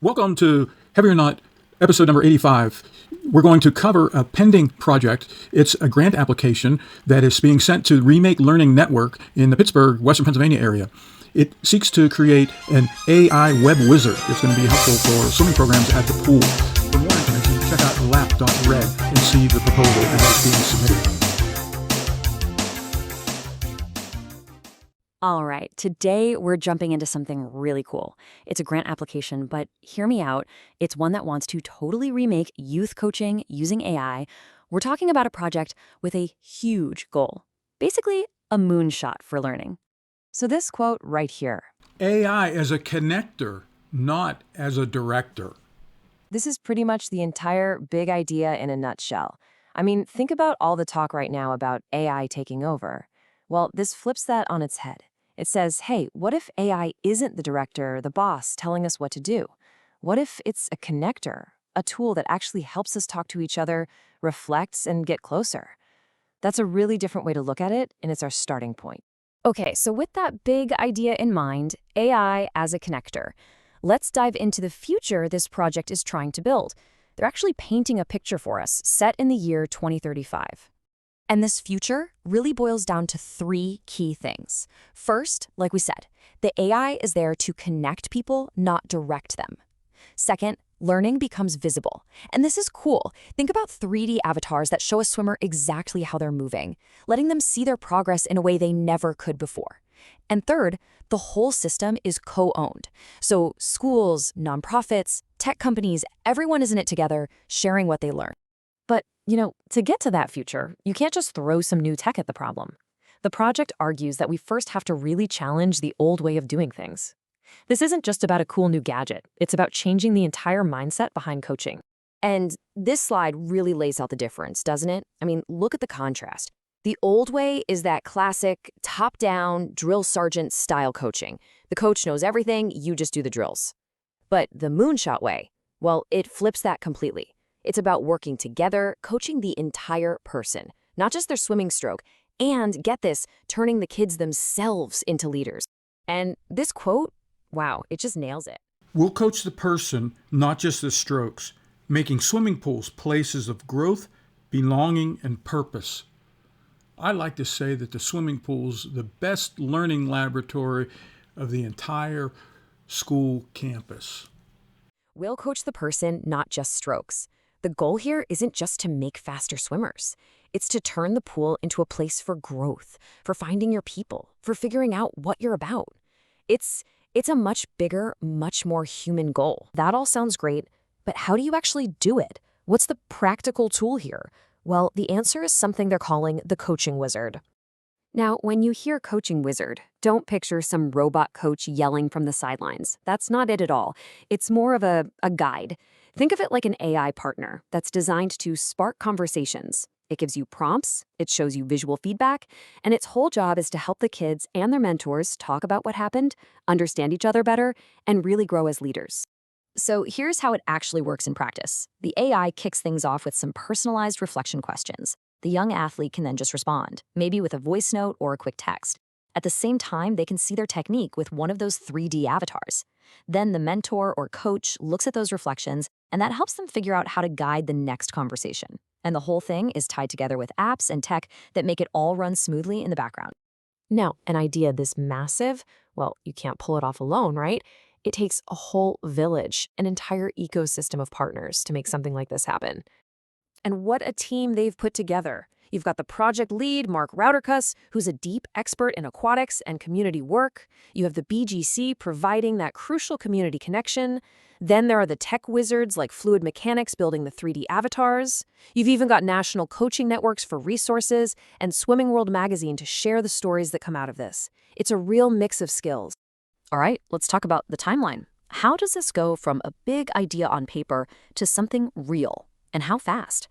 Welcome to Heavy or Not, episode number 85. We're going to cover a pending project. It's a grant application that is being sent to Remake Learning Network in the Pittsburgh, Western Pennsylvania area. It seeks to create an AI web wizard. It's going to be helpful for swimming programs at the pool. For more information, check out lap.red and see the proposal as it's being submitted. All right, today we're jumping into something really cool. It's a grant application, but hear me out. It's one that wants to totally remake youth coaching using AI. We're talking about a project with a huge goal. Basically, a moonshot for learning. So this quote right here. AI as a connector, not as a director. This is pretty much the entire big idea in a nutshell. I mean, think about all the talk right now about AI taking over. Well, this flips that on its head. It says, hey, what if AI isn't the director, the boss, telling us what to do? What if it's a connector, a tool that actually helps us talk to each other, reflect, and get closer? That's a really different way to look at it, and it's our starting point. Okay, so with that big idea in mind, AI as a connector, let's dive into the future this project is trying to build. They're actually painting a picture for us, set in the year 2035. And this future really boils down to three key things. First, like we said, the AI is there to connect people, not direct them. Second, learning becomes visible. And this is cool. Think about 3D avatars that show a swimmer exactly how they're moving, letting them see their progress in a way they never could before. And third, the whole system is co-owned. So schools, nonprofits, tech companies, everyone is in it together, sharing what they learn. But, to get to that future, you can't just throw some new tech at the problem. The project argues that we first have to really challenge the old way of doing things. This isn't just about a cool new gadget. It's about changing the entire mindset behind coaching. And this slide really lays out the difference, doesn't it? I mean, look at the contrast. The old way is that classic top-down drill sergeant style coaching. The coach knows everything, you just do the drills. But the moonshot way, well, it flips that completely. It's about working together, coaching the entire person, not just their swimming stroke, and, get this, turning the kids themselves into leaders. And this quote, wow, it just nails it. We'll coach the person, not just the strokes, making swimming pools places of growth, belonging, and purpose. I like to say that the swimming pool's the best learning laboratory of the entire school campus. We'll coach the person, not just strokes. The goal here isn't just to make faster swimmers. It's to turn the pool into a place for growth, for finding your people, for figuring out what you're about. It's a much bigger, much more human goal. That all sounds great, but how do you actually do it? What's the practical tool here? Well, the answer is something they're calling the coaching wizard. Now, when you hear coaching wizard, don't picture some robot coach yelling from the sidelines. That's not it at all. It's more of a guide. Think of it like an AI partner that's designed to spark conversations. It gives you prompts, it shows you visual feedback, and its whole job is to help the kids and their mentors talk about what happened, understand each other better, and really grow as leaders. So here's how it actually works in practice. The AI kicks things off with some personalized reflection questions. The young athlete can then just respond, maybe with a voice note or a quick text. At the same time, they can see their technique with one of those 3D avatars. Then the mentor or coach looks at those reflections, and that helps them figure out how to guide the next conversation. And the whole thing is tied together with apps and tech that make it all run smoothly in the background. Now, an idea this massive, well, you can't pull it off alone, right? It takes a whole village, an entire ecosystem of partners to make something like this happen. And what a team they've put together. You've got the project lead, Mark Rauterkus, who's a deep expert in aquatics and community work. You have the BGC providing that crucial community connection. Then there are the tech wizards like Fluid Mechanics building the 3D avatars. You've even got national coaching networks for resources and Swimming World magazine to share the stories that come out of this. It's a real mix of skills. All right, let's talk about the timeline. How does this go from a big idea on paper to something real? And how fast?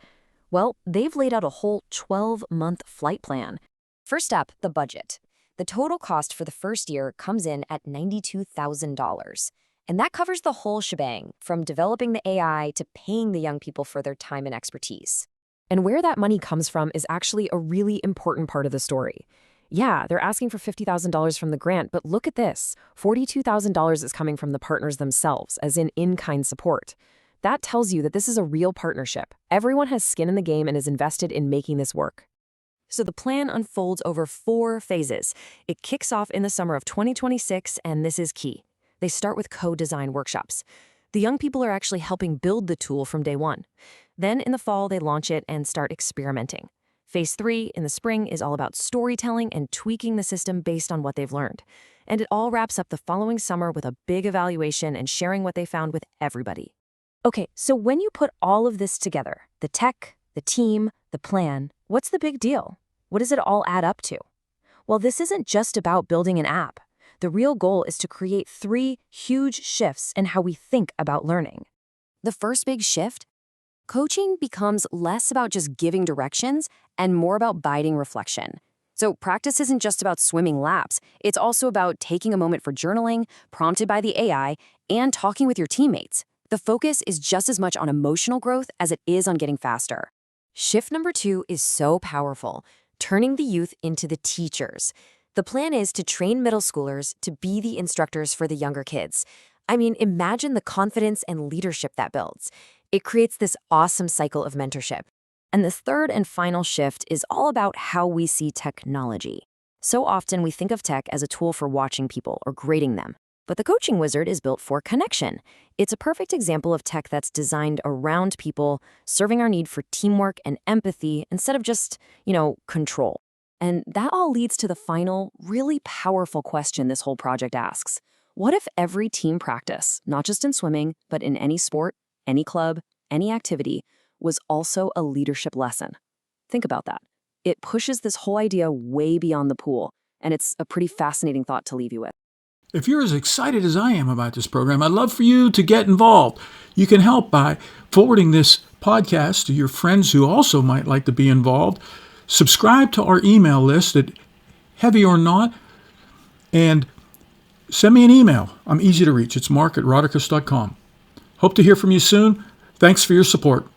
Well, they've laid out a whole 12-month flight plan. First up, the budget. The total cost for the first year comes in at $92,000. And that covers the whole shebang, from developing the AI to paying the young people for their time and expertise. And where that money comes from is actually a really important part of the story. Yeah, they're asking for $50,000 from the grant, but look at this. $42,000 is coming from the partners themselves, as in-kind support. That tells you that this is a real partnership. Everyone has skin in the game and is invested in making this work. So the plan unfolds over 4 phases. It kicks off in the summer of 2026, and this is key. They start with co-design workshops. The young people are actually helping build the tool from day one. Then in the fall, they launch it and start experimenting. Phase 3 in the spring is all about storytelling and tweaking the system based on what they've learned. And it all wraps up the following summer with a big evaluation and sharing what they found with everybody. Okay, so when you put all of this together, the tech, the team, the plan, what's the big deal? What does it all add up to? Well, this isn't just about building an app. The real goal is to create 3 huge shifts in how we think about learning. The first big shift: coaching becomes less about just giving directions and more about guiding reflection. So practice isn't just about swimming laps. It's also about taking a moment for journaling, prompted by the AI, and talking with your teammates. The focus is just as much on emotional growth as it is on getting faster. Shift number 2 is so powerful: turning the youth into the teachers. The plan is to train middle schoolers to be the instructors for the younger kids. I mean, imagine the confidence and leadership that builds. It creates this awesome cycle of mentorship. And the third and final shift is all about how we see technology. So often we think of tech as a tool for watching people or grading them. But the coaching wizard is built for connection. It's a perfect example of tech that's designed around people, serving our need for teamwork and empathy instead of just, control. And that all leads to the final, really powerful question this whole project asks. What if every team practice, not just in swimming, but in any sport, any club, any activity, was also a leadership lesson? Think about that. It pushes this whole idea way beyond the pool, and it's a pretty fascinating thought to leave you with. If you're as excited as I am about this program, I'd love for you to get involved. You can help by forwarding this podcast to your friends who also might like to be involved. Subscribe to our email list at Heavy or Not, and send me an email. I'm easy to reach. It's mark@rodicus.com. Hope to hear from you soon. Thanks for your support.